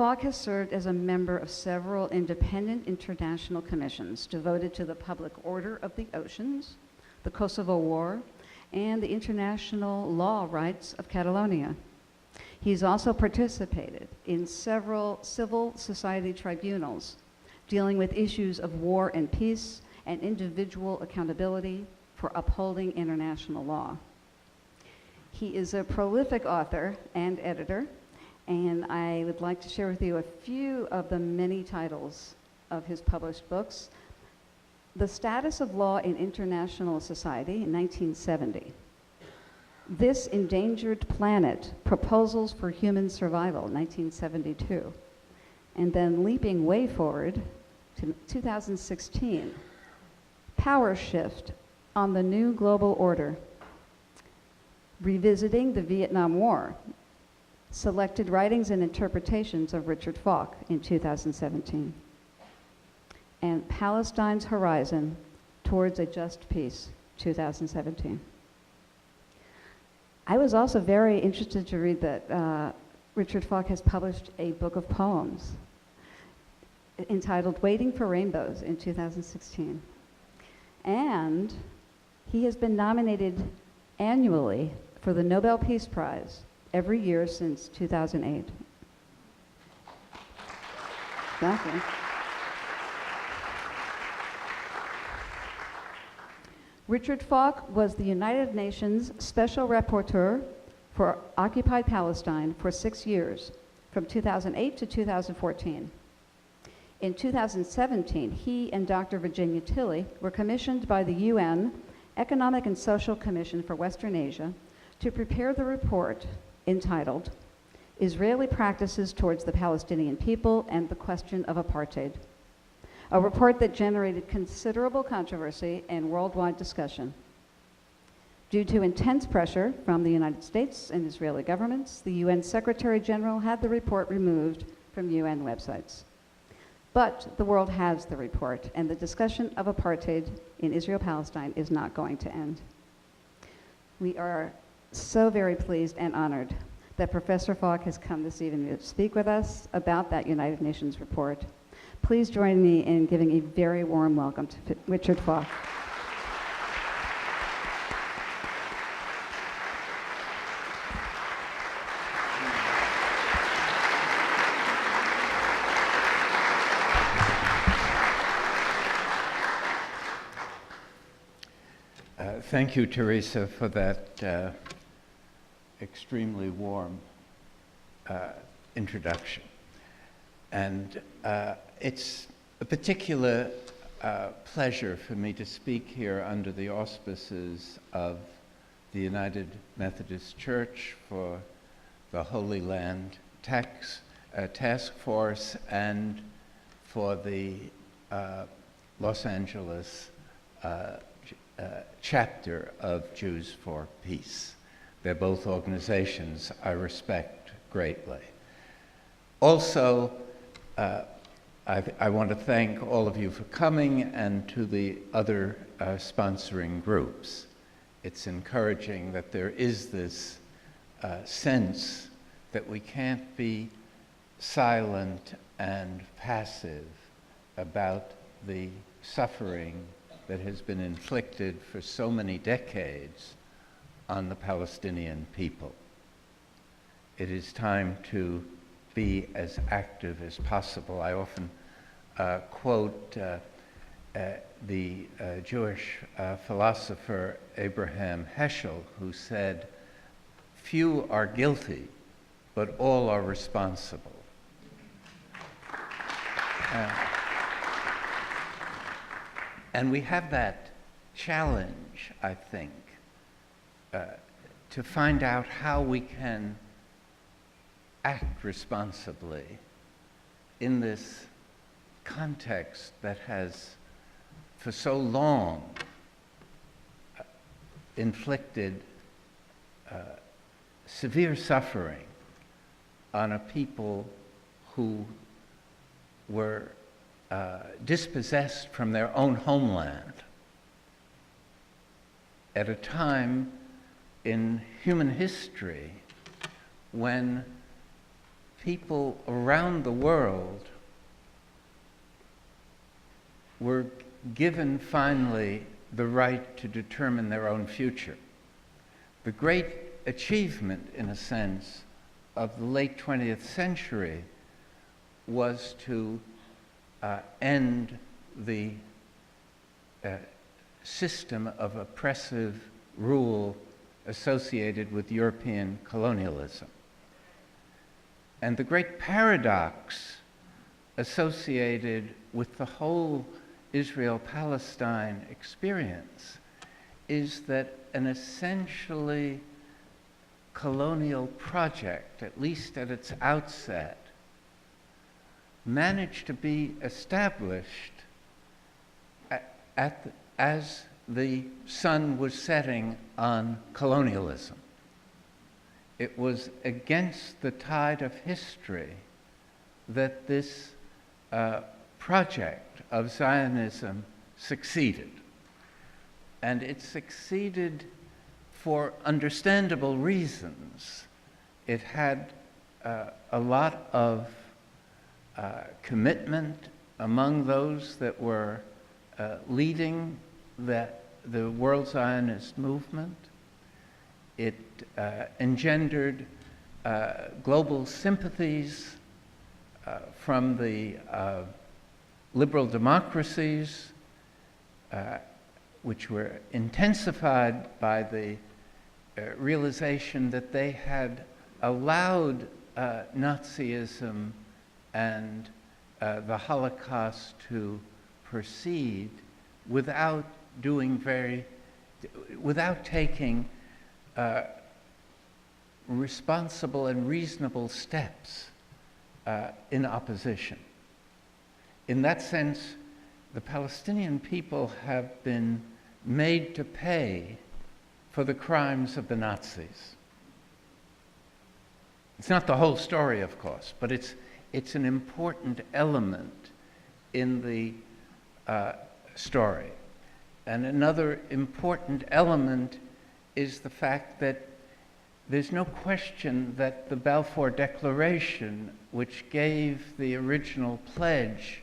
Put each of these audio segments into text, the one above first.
Falk has served as a member of several independent international commissions devoted to the public order of the oceans, the Kosovo War, and the international law rights of Catalonia. He's also participated in several civil society tribunals dealing with issues of war and peace and individual accountability for upholding international law. He is a prolific author and editor, and I would like to share with you a few of the many titles of his published books. The Status of Law in International Society in 1970. This Endangered Planet, Proposals for Human Survival, 1972. And then leaping way forward to 2016, Power Shift on the New Global Order, Revisiting the Vietnam War, Selected Writings and Interpretations of Richard Falk in 2017, and Palestine's Horizon Towards a Just Peace, 2017. I was also very interested to read that Richard Falk has published a book of poems entitled Waiting for Rainbows in 2016. And he has been nominated annually for the Nobel Peace Prize every year since 2008. Exactly. Richard Falk was the United Nations Special Rapporteur for Occupied Palestine for 6 years, from 2008 to 2014. In 2017, he and Dr. Virginia Tilley were commissioned by the UN Economic and Social Commission for Western Asia to prepare the report entitled Israeli Practices Towards the Palestinian People and the Question of Apartheid, a report that generated considerable controversy and worldwide discussion. Due to intense pressure from the United States and Israeli governments, the UN Secretary General had the report removed from UN websites. But the world has the report, and the discussion of apartheid in Israel-Palestine is not going to end. We are so very pleased and honored that Professor Falk has come this evening to speak with us about that United Nations report. Please join me in giving a very warm welcome to Richard Falk. Thank you, Teresa, for that extremely warm introduction. And it's a particular pleasure for me to speak here under the auspices of the United Methodist Church for the Holy Land Task Force and for the Los Angeles chapter of Jews for Peace. They're both organizations I respect greatly. Also, I want to thank all of you for coming and to the other sponsoring groups. It's encouraging that there is this sense that we can't be silent and passive about the suffering that has been inflicted for so many decades on the Palestinian people. It is time to be as active as possible. I often quote the Jewish philosopher Abraham Heschel, who said, "Few are guilty, but all are responsible." And we have that challenge, I think, to find out how we can act responsibly in this context that has for so long inflicted severe suffering on a people who were dispossessed from their own homeland at a time in human history when people around the world were given finally the right to determine their own future. The great achievement, in a sense, of the late 20th century was to end the system of oppressive rule associated with European colonialism. And the great paradox associated with the whole Israel-Palestine experience is that an essentially colonial project, at least at its outset, managed to be established as the sun was setting on colonialism. It was against the tide of history that this project of Zionism succeeded. And it succeeded for understandable reasons. It had a lot of commitment among those that were leading the World Zionist movement. It engendered global sympathies from the liberal democracies, which were intensified by the realization that they had allowed Nazism and the Holocaust to proceed without taking responsible and reasonable steps in opposition. In that sense, the Palestinian people have been made to pay for the crimes of the Nazis. It's not the whole story, of course, but it's an important element in the story. And another important element is the fact that there's no question that the Balfour Declaration, which gave the original pledge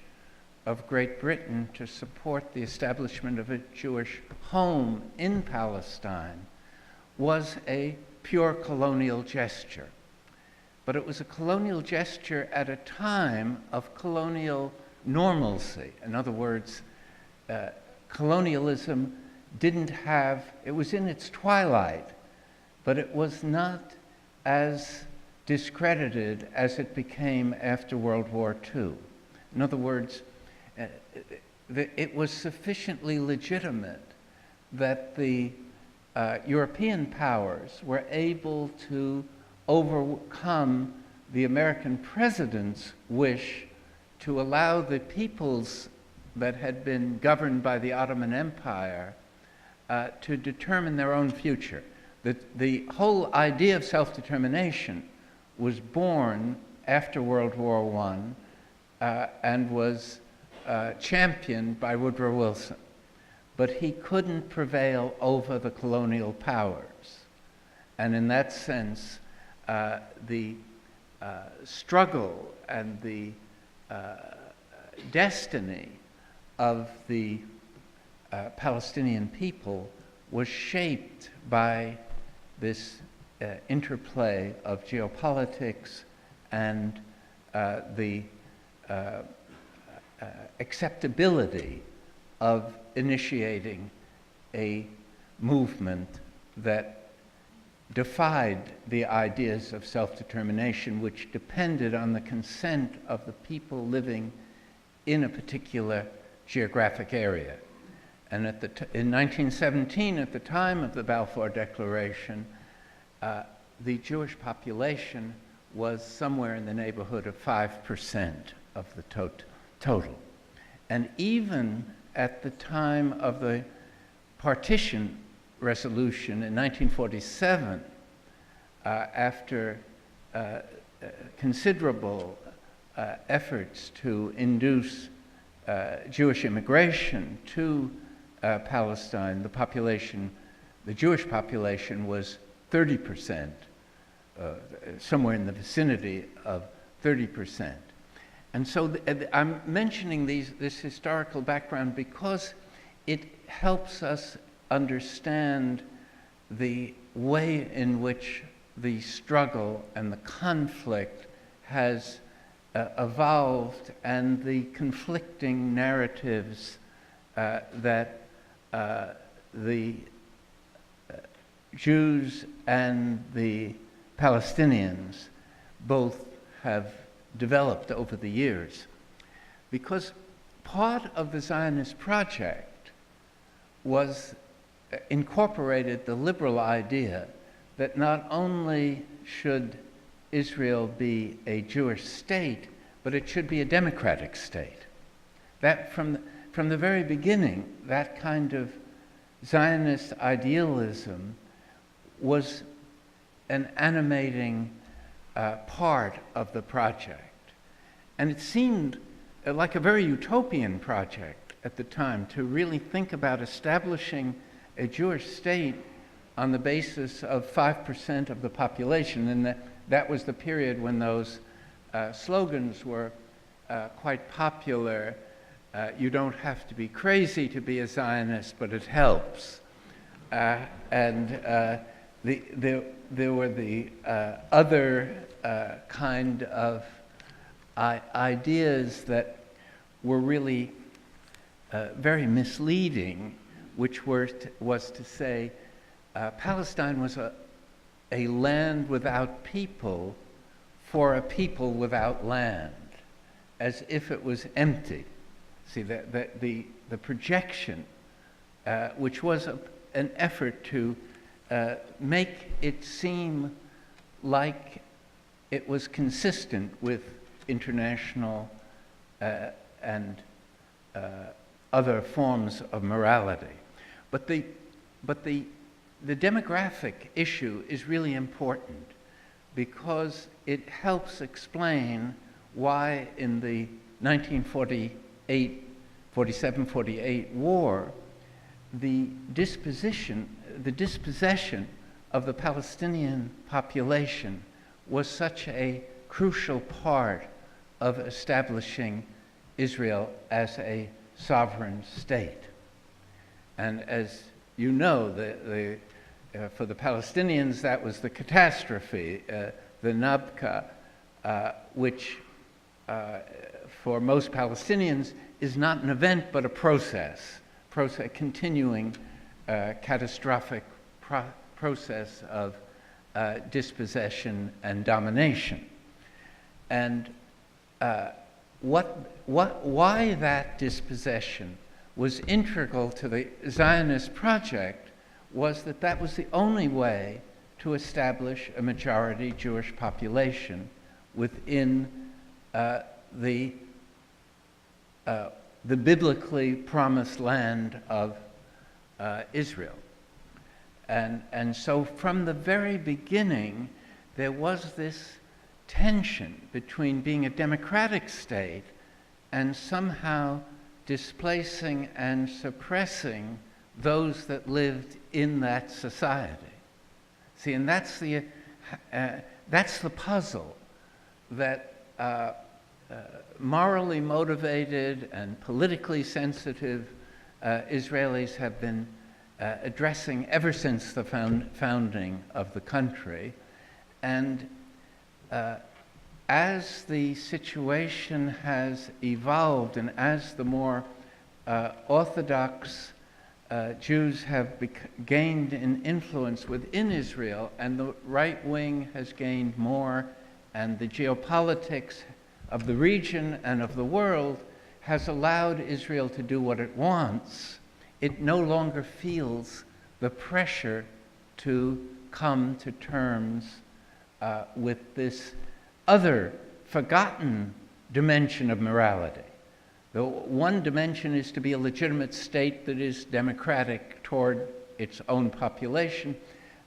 of Great Britain to support the establishment of a Jewish home in Palestine, was a pure colonial gesture. But it was a colonial gesture at a time of colonial normalcy. In other words, colonialism it was in its twilight, but it was not as discredited as it became after World War II. In other words, it was sufficiently legitimate that the European powers were able to overcome the American president's wish to allow the peoples that had been governed by the Ottoman Empire to determine their own future. The whole idea of self-determination was born after World War I and was championed by Woodrow Wilson. But he couldn't prevail over the colonial powers. And in that sense, the struggle and the destiny of the Palestinian people was shaped by this interplay of geopolitics and the acceptability of initiating a movement that defied the ideas of self-determination, which depended on the consent of the people living in a particular geographic area. And in 1917, at the time of the Balfour Declaration, the Jewish population was somewhere in the neighborhood of 5% of the total. And even at the time of the partition resolution in 1947, after considerable efforts to induce Jewish immigration to Palestine, the Jewish population was 30%, somewhere in the vicinity of 30%. And so I'm mentioning this historical background because it helps us understand the way in which the struggle and the conflict has evolved, and the conflicting narratives that the Jews and the Palestinians both have developed over the years. Because part of the Zionist project was incorporated the liberal idea that not only should Israel be a Jewish state, but it should be a democratic state. That from the very beginning, that kind of Zionist idealism was an animating part of the project. And it seemed like a very utopian project at the time to really think about establishing a Jewish state on the basis of 5% of the population. And that was the period when those slogans were quite popular. You don't have to be crazy to be a Zionist, but it helps. There were the other kind of ideas that were really very misleading, which was to say Palestine was a land without people for a people without land, as if it was empty. See, the projection, which was an effort to make it seem like it was consistent with international and other forms of morality. But the demographic issue is really important because it helps explain why in the 1947-48 war, the dispossession of the Palestinian population was such a crucial part of establishing Israel as a sovereign state. And as you know, for the Palestinians, that was the catastrophe, the Nakba, which for most Palestinians is not an event but a process, continuing catastrophic process of dispossession and domination. And why that dispossession was integral to the Zionist project was that was the only way to establish a majority Jewish population within the biblically promised land of Israel. And so from the very beginning, there was this tension between being a democratic state and somehow displacing and suppressing those that lived in that society. See, and that's the puzzle that morally motivated and politically sensitive Israelis have been addressing ever since the founding of the country. And as the situation has evolved and as the more Orthodox Jews have gained in influence within Israel, and the right wing has gained more, and the geopolitics of the region and of the world has allowed Israel to do what it wants, it no longer feels the pressure to come to terms with this other forgotten dimension of morality. The one dimension is to be a legitimate state that is democratic toward its own population.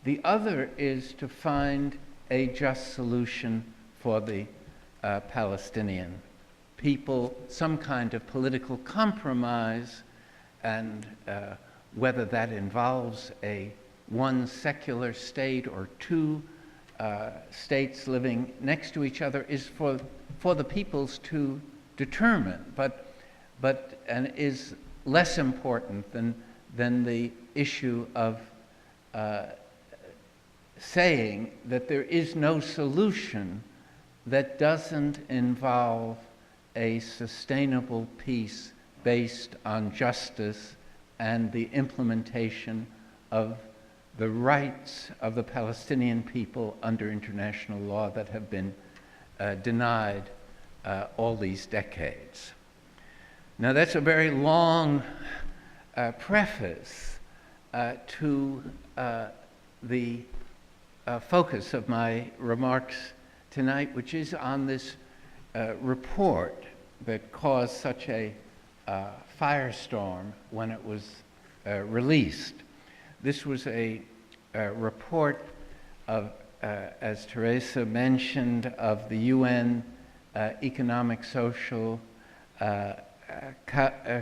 The other is to find a just solution for the Palestinian people, some kind of political compromise, and whether that involves one secular state or two states living next to each other is for the peoples to determine, and is less important than the issue of saying that there is no solution that doesn't involve a sustainable peace based on justice and the implementation of the rights of the Palestinian people under international law that have been denied all these decades. Now, that's a very long preface to the focus of my remarks tonight, which is on this report that caused such a firestorm when it was released. This was a report of, as Teresa mentioned, of the UN Economic Social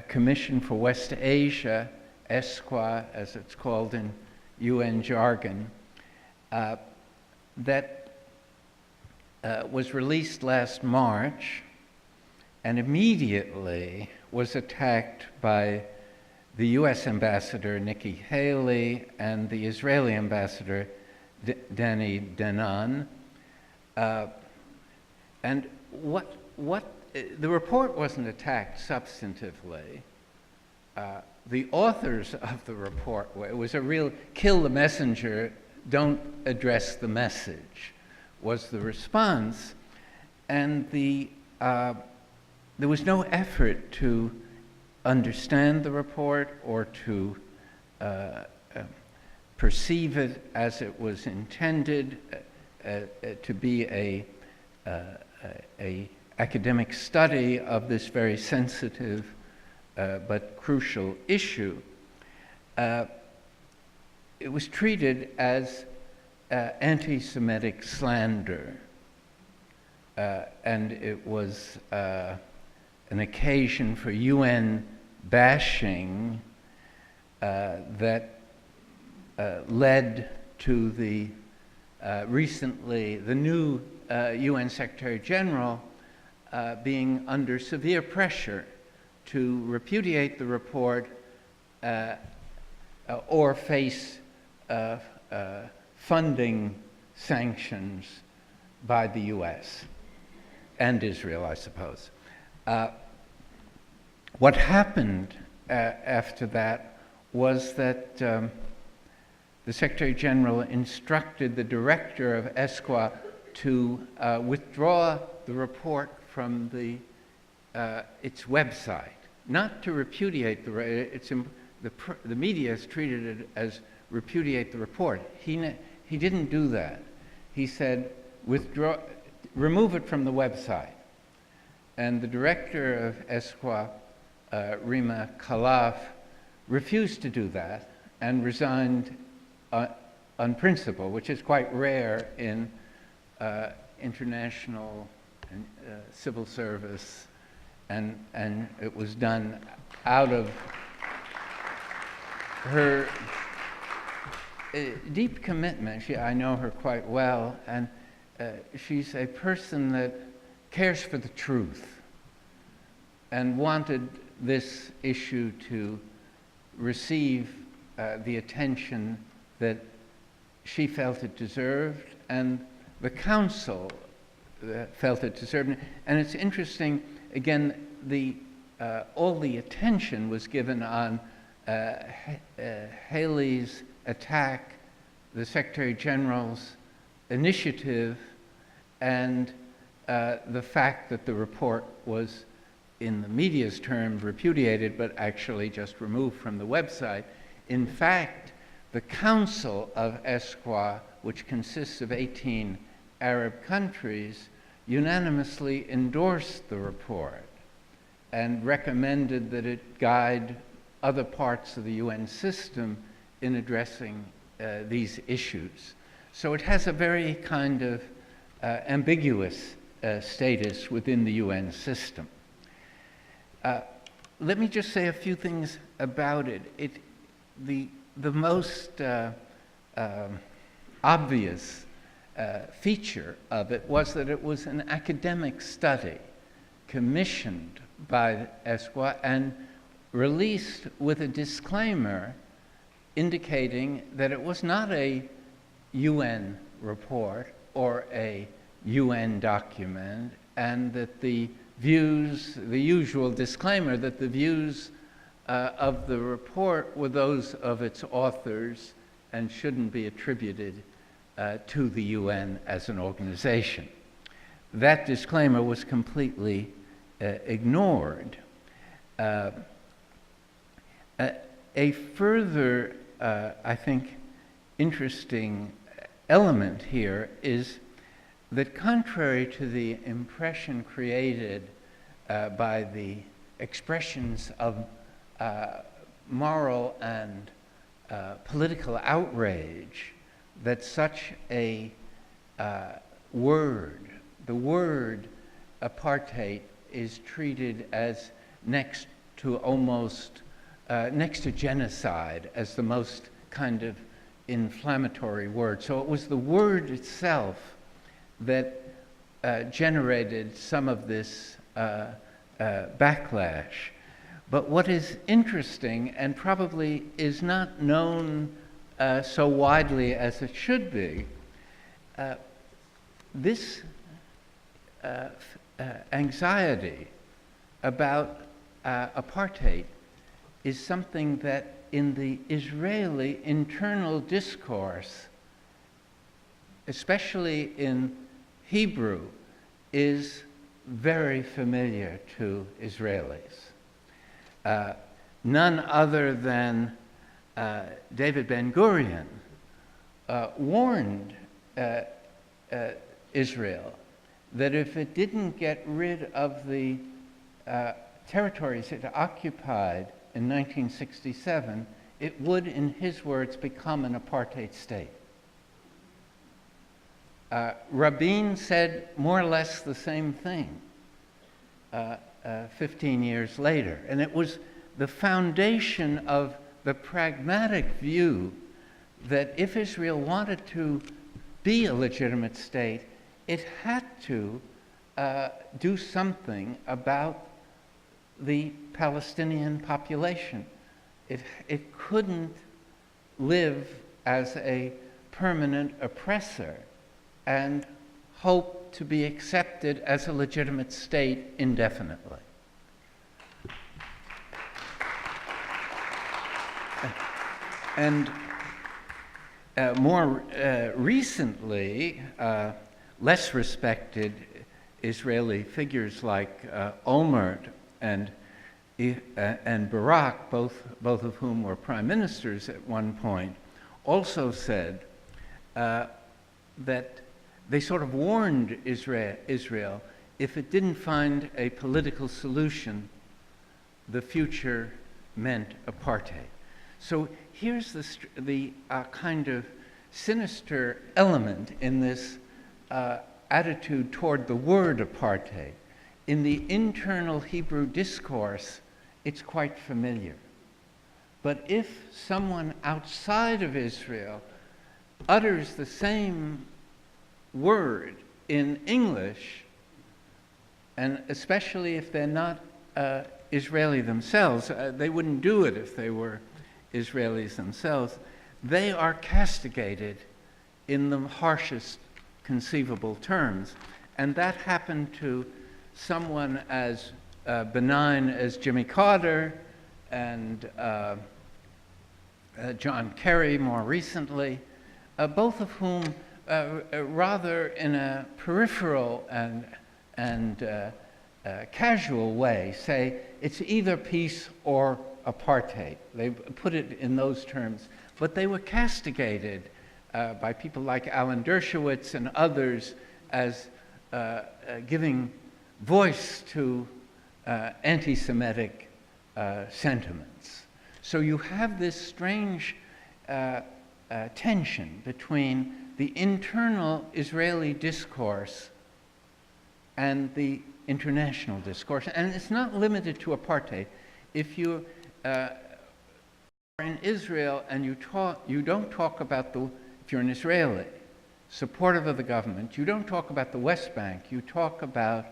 Commission for West Asia, ESQA, as it's called in UN jargon, that was released last March and immediately was attacked by the US ambassador, Nikki Haley, and the Israeli ambassador, Danny Danon. And the report wasn't attacked substantively. The authors of the report, it was a real kill the messenger, don't address the message, was the response. And there was no effort to understand the report or to perceive it as it was intended to be a academic study of this very sensitive but crucial issue. It was treated as anti-Semitic slander, and it was an occasion for UN bashing that led to the new UN Secretary General being under severe pressure to repudiate the report or face funding sanctions by the US and Israel, I suppose. What happened after that was that the Secretary General instructed the director of ESQA to withdraw the report from its website, not to repudiate the media has treated it as repudiate the report. He didn't do that. He said, remove it from the website. And the director of ESQA, Rima Khalaf, refused to do that and resigned on principle, which is quite rare in international civil service, and it was done out of her deep commitment. I know her quite well, and she's a person that cares for the truth and wanted this issue to receive the attention that she felt it deserved, and the council felt it deserved. And it's interesting, again, all the attention was given on Haley's attack, the Secretary General's initiative, and the fact that the report was, in the media's terms, repudiated, but actually just removed from the website. In fact, the Council of ESQA, which consists of 18 Arab countries, unanimously endorsed the report and recommended that it guide other parts of the UN system in addressing these issues. So it has a very kind of ambiguous status within the UN system. Let me just say a few things about it. The most obvious feature of it was that it was an academic study commissioned by ESQA and released with a disclaimer indicating that it was not a UN report or a UN document, and that the views, the usual disclaimer that the views of the report were those of its authors and shouldn't be attributed to the UN as an organization. That disclaimer was completely ignored. A further, I think, interesting element here is that contrary to the impression created by the expressions of moral and political outrage, that such a word, the word apartheid, is treated as next to genocide, as the most kind of inflammatory word. So it was the word itself that generated some of this backlash. But what is interesting, and probably is not known so widely as it should be, this anxiety about apartheid is something that in the Israeli internal discourse, especially in Hebrew, is very familiar to Israelis. None other than David Ben-Gurion warned Israel that if it didn't get rid of the territories it occupied in 1967, it would, in his words, become an apartheid state. Rabin said more or less the same thing 15 years later. And it was the foundation of the pragmatic view that if Israel wanted to be a legitimate state, it had to do something about the Palestinian population. It couldn't live as a permanent oppressor and hope to be accepted as a legitimate state indefinitely. And more recently, less respected Israeli figures like Olmert and Barak, both of whom were prime ministers at one point, also said that they sort of warned Israel if it didn't find a political solution, the future meant apartheid. So here's the kind of sinister element in this attitude toward the word apartheid. In the internal Hebrew discourse, it's quite familiar. But if someone outside of Israel utters the same word in English, and especially if they're not Israeli themselves, they wouldn't do it if they were Israelis themselves, they are castigated in the harshest conceivable terms. And that happened to someone as benign as Jimmy Carter and John Kerry more recently, both of whom rather in a peripheral and casual way say it's either peace or apartheid. They put it in those terms, but they were castigated by people like Alan Dershowitz and others as giving voice to anti-Semitic sentiments. So you have this strange tension between the internal Israeli discourse and the international discourse. And it's not limited to apartheid. If you are in Israel and you don't talk about if you're an Israeli, supportive of the government, you don't talk about the West Bank, you talk about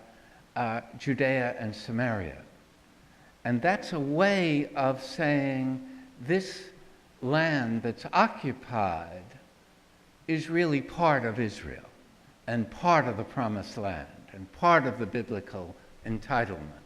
Judea and Samaria. And that's a way of saying this land that's occupied is really part of Israel and part of the Promised Land and part of the biblical entitlement.